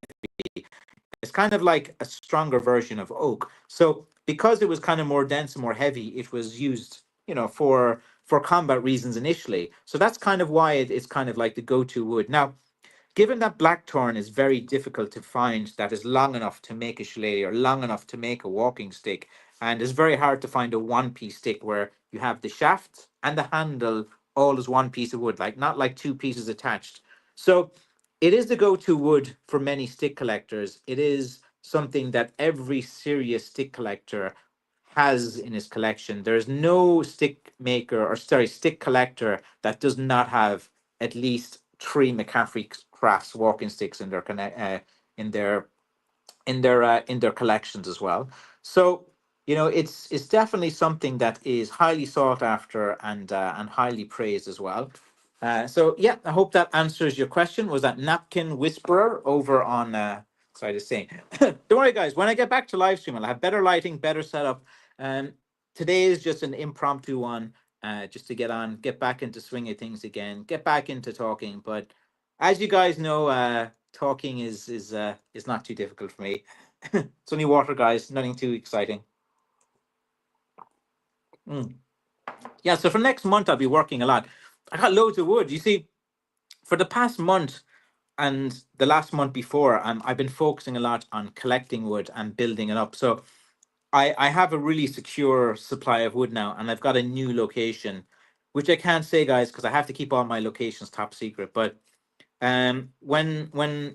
It's kind of like a stronger version of oak. So because it was kind of more dense and more heavy, it was used, for combat reasons initially. So that's kind of why it's kind of like the go-to wood. Now, given that blackthorn is very difficult to find that is long enough to make a shillelagh or long enough to make a walking stick, and it's very hard to find a one-piece stick where you have the shaft and the handle all as one piece of wood, like not like two pieces attached. So it is the go-to wood for many stick collectors. It is something that every serious stick collector has in his collection. There's no stick maker or sorry, stick collector that does not have at least three McCaffrey Crafts walking sticks in their in their in their collections as well. So it's definitely something that is highly sought after and highly praised as well. So yeah, I hope that answers your question. Was that Napkin Whisperer over on? Sorry to say. Don't worry, guys. When I get back to live stream, I'll have better lighting, better setup. Um, Today is just an impromptu one, just to get back into swing of things again, get back into talking. But as you guys know, talking is not too difficult for me. It's only water, guys. Nothing too exciting. Mm. Yeah. So for next month, I'll be working a lot. I got loads of wood. You see, for the past month and the last month before, I've been focusing a lot on collecting wood and building it up. So I have a really secure supply of wood now, and I've got a new location, which I can't say, guys, because I have to keep all my locations top secret. But When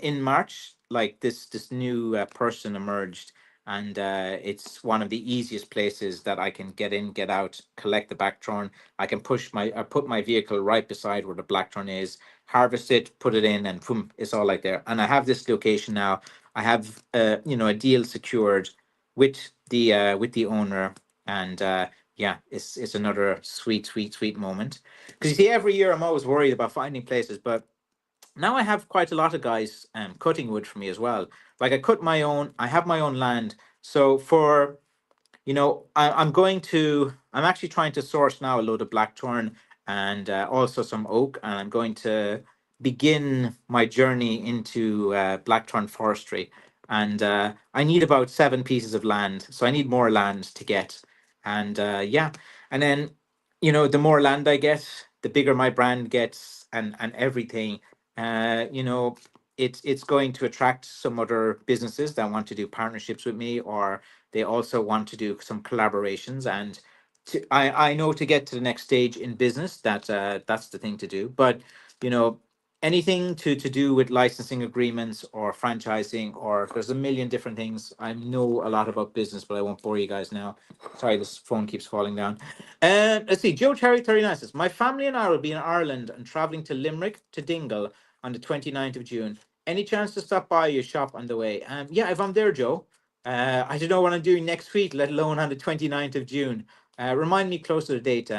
in March, like this new person emerged, and it's one of the easiest places that I can get in, get out, collect the blackthorn. I put my vehicle right beside where the blackthorn is, harvest it, put it in, and boom, it's all like there. And I have this location now. I have a deal secured with the owner, and yeah, it's another sweet, sweet, sweet moment. Because you see, every year I'm always worried about finding places, but now I have quite a lot of guys cutting wood for me as well. Like I have my own land. So for I'm actually trying to source now a load of blackthorn and also some oak, and I'm going to begin my journey into blackthorn forestry. And I need about 7 pieces of land, so I need more land to get. And yeah, and then the more land I get, the bigger my brand gets, and everything. You know, it's going to attract some other businesses that want to do partnerships with me, or they also want to do some collaborations. And I know to get to the next stage in business, that's the thing to do. But you know, anything to do with licensing agreements or franchising, or there's a million different things. I know a lot about business, but I won't bore you guys now. Sorry, this phone keeps falling down. Let's see. Joe Terry 39 says, my family and I will be in Ireland and traveling to Limerick to Dingle on the 29th of June. Any chance to stop by your shop on the way? Yeah, if I'm there, Joe. I don't know what I'm doing next week, let alone on the 29th of June. Remind me closer to the date.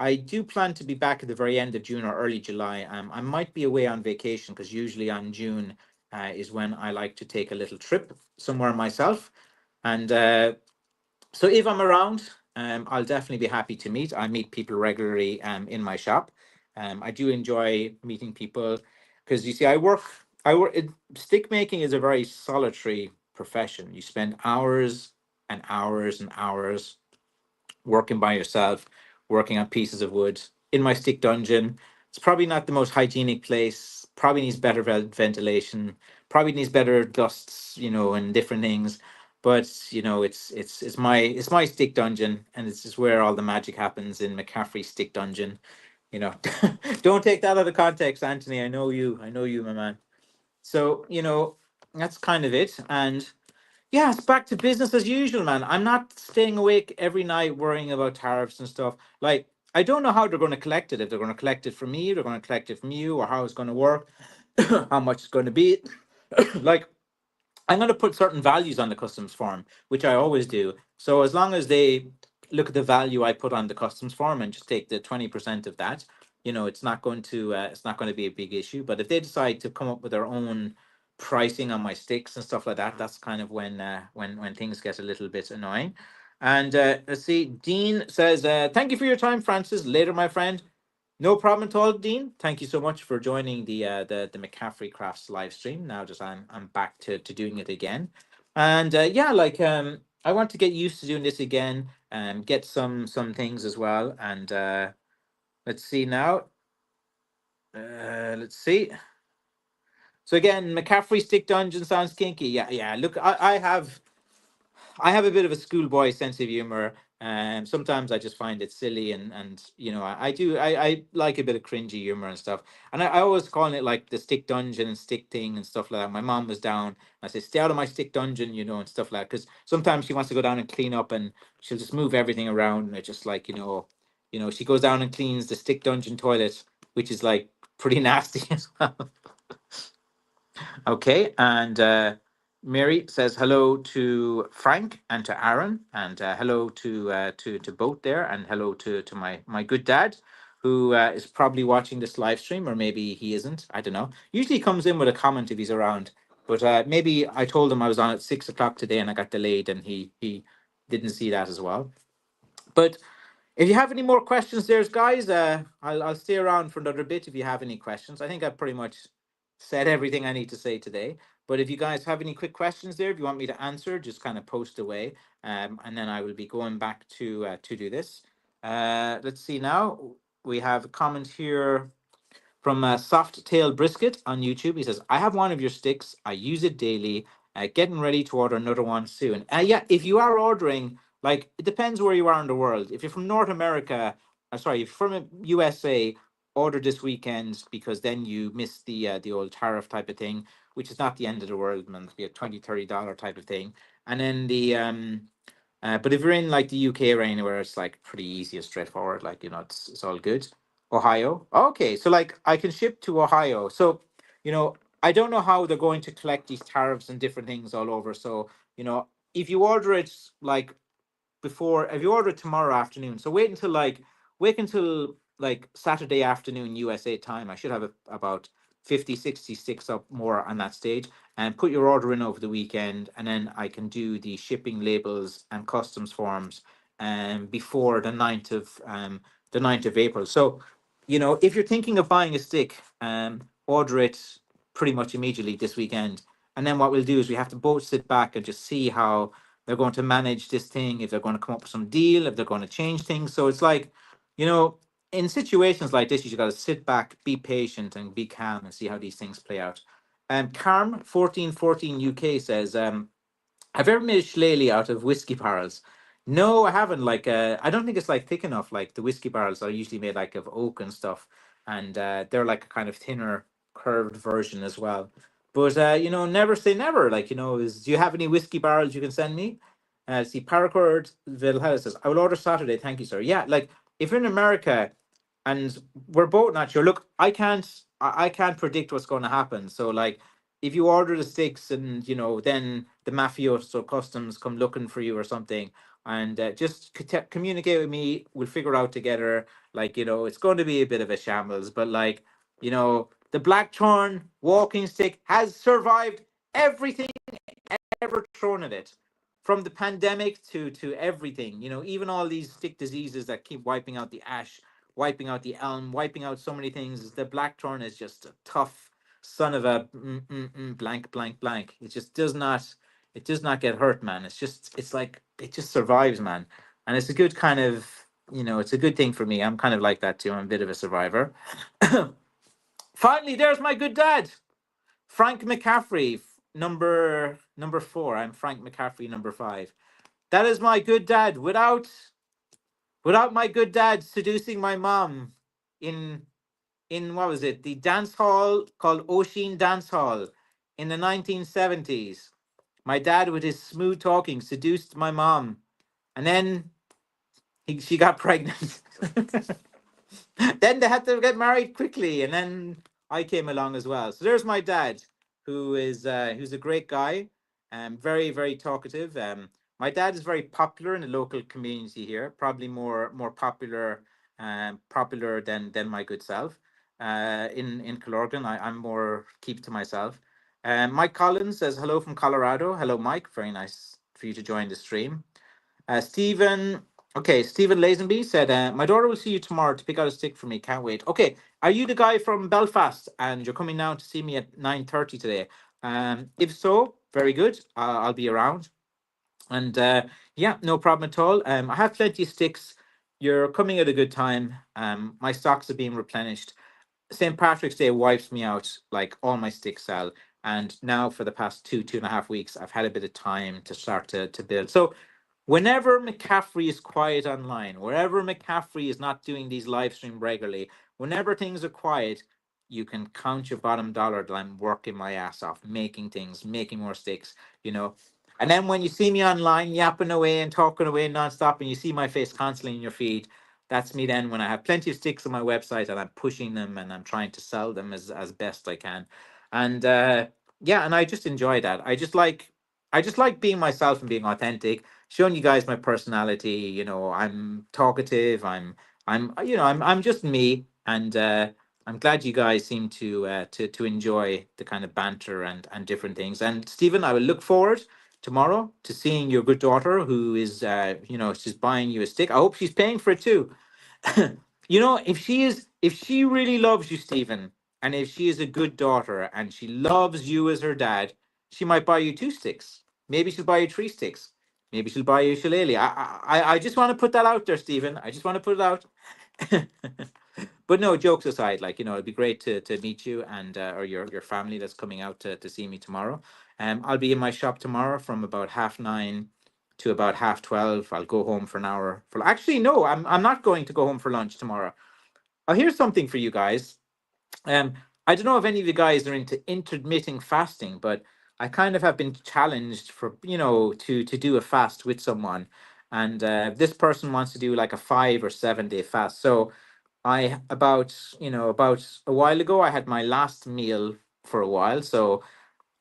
I do plan to be back at the very end of June or early July. I might be away on vacation because usually on June is when I like to take a little trip somewhere myself. And so if I'm around, I'll definitely be happy to meet. I meet people regularly in my shop. I do enjoy meeting people because you see, stick making is a very solitary profession. You spend hours and hours and hours working by yourself, working on pieces of wood. In my stick dungeon, it's probably not the most hygienic place. Probably needs better ventilation. Probably needs better dusts, and different things. But it's my stick dungeon, and it's just where all the magic happens in McCaffrey stick dungeon. You know, don't take that out of context, Anthony. I know you. I know you, my man. So that's kind of it. And yeah, it's back to business as usual, man. I'm not staying awake every night worrying about tariffs and stuff. Like, I don't know how they're going to collect it. If they're going to collect it from me, they're going to collect it from you, or how it's going to work, how much it's going to be. Like, I'm going to put certain values on the customs form, which I always do. So as long as they look at the value I put on the customs form and just take the 20% of that, it's not going to be a big issue. But if they decide to come up with their own pricing on my sticks and stuff like that, that's kind of when things get a little bit annoying. And let's see, Dean says, "Thank you for your time, Francis. Later, my friend." No problem at all, Dean. Thank you so much for joining the McCaffrey Crafts live stream. Now just I'm back to doing it again. And yeah, like I want to get used to doing this again and get some things as well. And let's see now. Let's see. So again, McCaffrey Stick Dungeon sounds kinky. Yeah, yeah. Look, I have a bit of a schoolboy sense of humor. Sometimes I just find it silly, and I like a bit of cringy humor and stuff. And I always call it like the stick dungeon and stick thing and stuff like that. My mom was down. I say, stay out of my stick dungeon, and stuff like that. Because sometimes she wants to go down and clean up, and she'll just move everything around, and it's just like she goes down and cleans the stick dungeon toilet, which is like pretty nasty as well. Okay, and Mary says hello to Frank and to Aaron, and hello to both there, and hello to my good dad, who is probably watching this live stream, or maybe he isn't. I don't know. Usually he comes in with a comment if he's around, but maybe I told him I was on at 6 o'clock today and I got delayed, and he didn't see that as well. But if you have any more questions, there's guys. I'll stay around for another bit if you have any questions. I think I've pretty much said everything I need to say today. But if you guys have any quick questions there, if you want me to answer, just kind of post away, and then I will be going back to do this. Let's see now. We have a comment here from Soft Tail Brisket on YouTube. He says, I have one of your sticks. I use it daily. Getting ready to order another one soon. Yeah, if you are ordering, like, it depends where you are in the world. If you're from North America, sorry, if you're from USA, order this weekend because then you miss the old tariff type of thing, which is not the end of the world, man. It'll be a $20-$30 type of thing. And then but if you're in like the UK or anywhere, it's like pretty easy and straightforward. Like, it's all good. Ohio. Okay, so like I can ship to Ohio. So, you know, I don't know how they're going to collect these tariffs and different things all over. So, if you order it like before, if you order it tomorrow afternoon, so wait until like Saturday afternoon USA time. I should have about 50, 60 sticks up more on that stage, and put your order in over the weekend, and then I can do the shipping labels and customs forms before the ninth of April. So, if you're thinking of buying a stick, order it pretty much immediately this weekend. And then what we'll do is we have to both sit back and just see how they're going to manage this thing, if they're going to come up with some deal, if they're going to change things. So it's like, you know, in situations like this, you just got to sit back, be patient, and be calm and see how these things play out. Carm 1414 UK says, have you ever made a shillelagh out of whiskey barrels? No, I haven't. Like, I don't think it's like thick enough. Like the whiskey barrels are usually made like of oak and stuff, and they're like a kind of thinner, curved version as well. But never say never. Like, do you have any whiskey barrels you can send me? See, Paracord Vilhela says, I will order Saturday. Thank you, sir. Yeah, like if you're in America and we're both not sure. Look, I can't predict what's going to happen. So like if you order the sticks and then the mafioso customs come looking for you or something, and just communicate with me, we'll figure it out together. Like, it's going to be a bit of a shambles, but like, the blackthorn walking stick has survived everything ever thrown at it, from the pandemic to everything. Even all these stick diseases that keep wiping out the ash, wiping out the elm, wiping out so many things. The blackthorn is just a tough son of a blank blank blank. It does not get hurt, man. It's like it just survives, man. And it's a good kind of, it's a good thing for me. I'm kind of like that too. I'm a bit of a survivor. Finally, there's my good dad. Frank McCaffrey, number 4. I'm Frank McCaffrey, number 5. That is my good dad. Without my good dad seducing my mom in what was it? The dance hall called Oshin Dance Hall in the 1970s. My dad, with his smooth talking, seduced my mom, and then she got pregnant. Then they had to get married quickly, and then I came along as well. So there's my dad, who's a great guy, very very talkative. My dad is very popular in the local community here, probably more popular than my good self. In Kilorgan, I'm more keep to myself. Mike Collins says hello from Colorado. Hello, Mike. Very nice for you to join the stream. Stephen, okay, Stephen Lazenby said, my daughter will see you tomorrow to pick out a stick for me. Can't wait. Okay, are you the guy from Belfast and you're coming down to see me at 9:30 today? If so, very good. I'll be around. And yeah, no problem at all. I have plenty of sticks. You're coming at a good time. My stocks are being replenished. St. Patrick's Day wipes me out. Like all my sticks sell. And now for the past 2.5 weeks, I've had a bit of time to start to build. So whenever McCaffrey is quiet online, wherever McCaffrey is not doing these live stream regularly, whenever things are quiet, you can count your bottom dollar that I'm working my ass off, making things, making more sticks, you know. And then when you see me online yapping away and talking away nonstop, and you see my face constantly in your feed, that's me then when I have plenty of sticks on my website and I'm pushing them and I'm trying to sell them as best I can. And yeah, and I just enjoy that. I just like being myself and being authentic, showing you guys my personality. I'm talkative. I'm just me, and I'm glad you guys seem to enjoy the kind of banter and different things. And Stephen, I will look forward tomorrow to seeing your good daughter, who is she's buying you a stick. I hope she's paying for it too. If she really loves you, Stephen, and if she is a good daughter and she loves you as her dad, she might buy you 2 sticks. Maybe she'll buy you 3 sticks. Maybe she'll buy you a shillelagh. I just want to put that out there, Stephen. I just want to put it out. But no, jokes aside, like, it'd be great to meet you and or your family that's coming out to see me tomorrow. I'll be in my shop tomorrow from about 9:30 to about 12:30. I'll go home for an hour. Actually, no, I'm not going to go home for lunch tomorrow. here's something for you guys. Um, I don't know if any of you guys are into intermittent fasting, but I kind of have been challenged for, to do a fast with someone, and this person wants to do like a 5 or 7 day fast. So about a while ago, I had my last meal for a while. So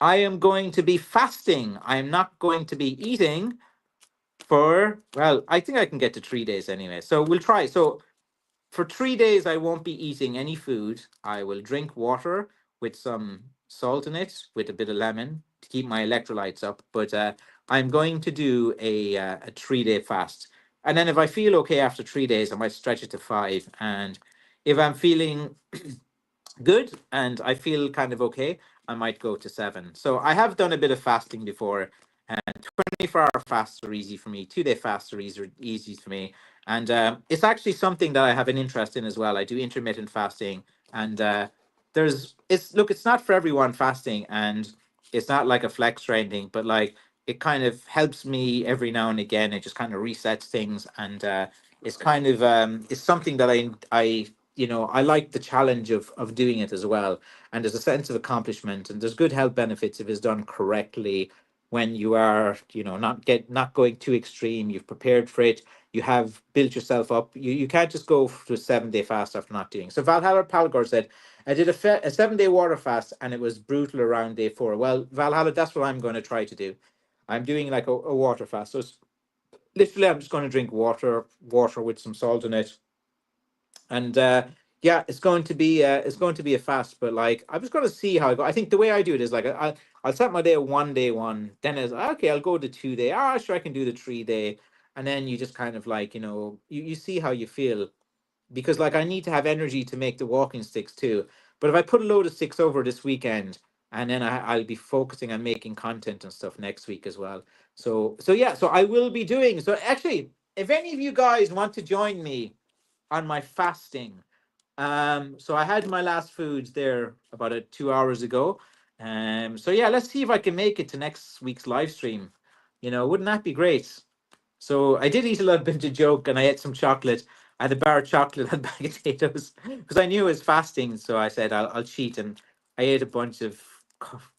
I am going to be fasting. I am not going to be eating for, well, I think I can get to 3 days anyway. So we'll try. So for 3 days, I won't be eating any food. I will drink water with some salt in it, with a bit of lemon to keep my electrolytes up. But I'm going to do a 3 day fast. And then if I feel okay after 3 days, I might stretch it to five. And if I'm feeling good and I feel kind of okay, I might go to seven. So I have done a bit of fasting before, and 24-hour fasts are easy for me. 2 day fasts are easy for me. And it's actually something that I have an interest in as well. I do intermittent fasting, and it's not for everyone fasting, and it's not like a flex or anything, but like it kind of helps me every now and again. It just kind of resets things, and it's kind of it's something that I like the challenge of doing it as well. And there's a sense of accomplishment, and there's good health benefits if it's done correctly. When you are, not going too extreme, you've prepared for it, you have built yourself up. You can't just go to a 7 day fast after not doing. So Valhalla Palgor said, I did a 7 day water fast and it was brutal around day four. Well, Valhalla, that's what I'm going to try to do. I'm doing like a water fast. So it's literally I'm just going to drink water with some salt in it, and yeah, it's going to be a fast. But like I'm just going to see how I go. I think the way I do it is like I'll set my day a 1 day one, then it's okay, I'll go to 2 day, sure, I can do the 3 day, and then you just kind of like you see how you feel, because like I need to have energy to make the walking sticks too. But if I put a load of sticks over this weekend, and then I'll be focusing on making content and stuff next week as well. So yeah, so I will be doing. So actually, if any of you guys want to join me on my fasting. So I had my last foods there about 2 hours ago. So yeah, let's see if I can make it to next week's live stream. Wouldn't that be great? So I did eat a little bit of joke, and I ate some chocolate. I had a bar of chocolate and a bag of potatoes because I knew it was fasting. So I said I'll cheat, and I ate a bunch of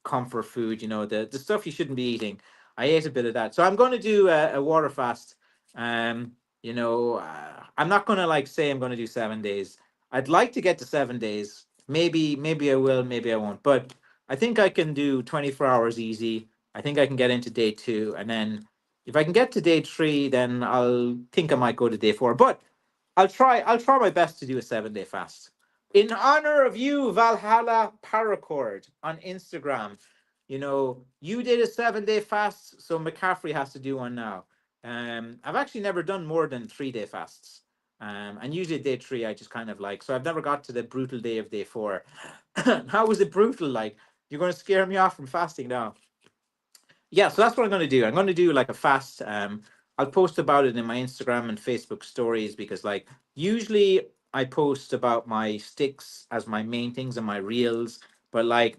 comfort food. The stuff you shouldn't be eating. I ate a bit of that. So I'm going to do a water fast. I'm not going to like say I'm going to do 7 days. I'd like to get to 7 days. Maybe I will, maybe I won't. But I think I can do 24 hours easy. I think I can get into day two, and then if I can get to day three, then I'll think I might go to day four. But I'll try my best to do a 7 day fast. In honor of you, Valhalla Paracord on Instagram. You did a 7 day fast, so McCaffrey has to do one now. I've actually never done more than 3 day fasts. And usually day three, I just kind of like, so I've never got to the brutal day of day four. How was it brutal? Like, you're going to scare me off from fasting now. Yeah, so that's what I'm going to do. I'm going to do like a fast. I'll post about it in my Instagram and Facebook stories, because like usually I post about my sticks as my main things and my reels, but like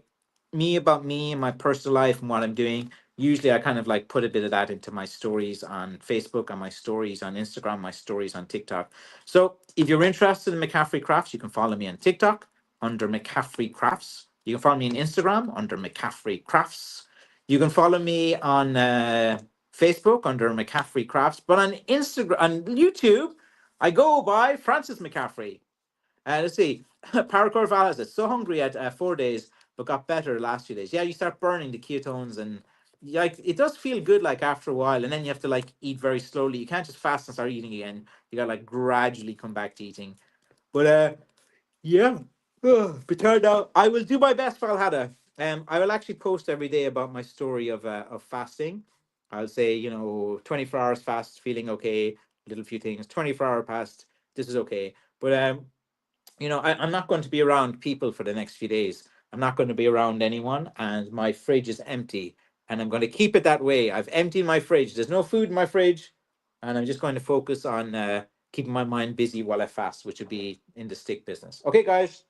about me and my personal life and what I'm doing. Usually I kind of like put a bit of that into my stories on Facebook, on my stories on Instagram, my stories on TikTok. So if you're interested in McCaffrey Crafts, you can follow me on TikTok under McCaffrey Crafts. You can follow me on Instagram under McCaffrey Crafts. You can follow me on Facebook under McCaffrey Crafts, but on Instagram, on YouTube, I go by Francis McCaffrey. Let's see, Paracord Val says, so hungry at 4 days, but got better the last few days. Yeah, you start burning the ketones, and like it does feel good like after a while, and then you have to like eat very slowly. You can't just fast and start eating again. You got to like gradually come back to eating. But yeah. But turned out I will do my best, Falhada. I will actually post every day about my story of fasting. I'll say, 24 hours fast, feeling okay, little few things. 24-hour fast, this is okay. But I'm not going to be around people for the next few days. I'm not going to be around anyone, and my fridge is empty, and I'm going to keep it that way. I've emptied my fridge. There's no food in my fridge, and I'm just going to focus on keeping my mind busy while I fast, which would be in the stick business. Okay, guys.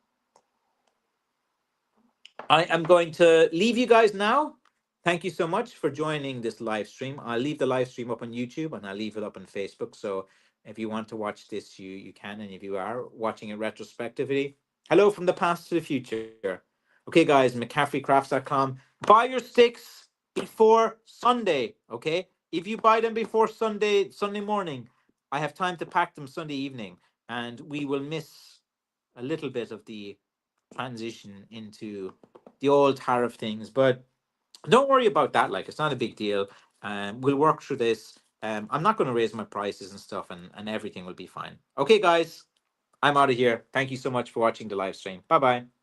I am going to leave you guys now. Thank you so much for joining this live stream. I'll leave the live stream up on YouTube, and I'll leave it up on Facebook. So If you want to watch this, you can, and if you are watching it retrospectively, hello from the past to the future. Okay, guys, McCaffreyCrafts.com. Buy your sticks before Sunday. Okay, if you buy them before Sunday morning, I have time to pack them Sunday evening, and we will miss a little bit of the transition into the old tariff things. But don't worry about that. Like, it's not a big deal. We'll work through this. I'm not going to raise my prices and stuff, and everything will be fine. Okay, guys, I'm out of here. Thank you so much for watching the live stream. Bye bye.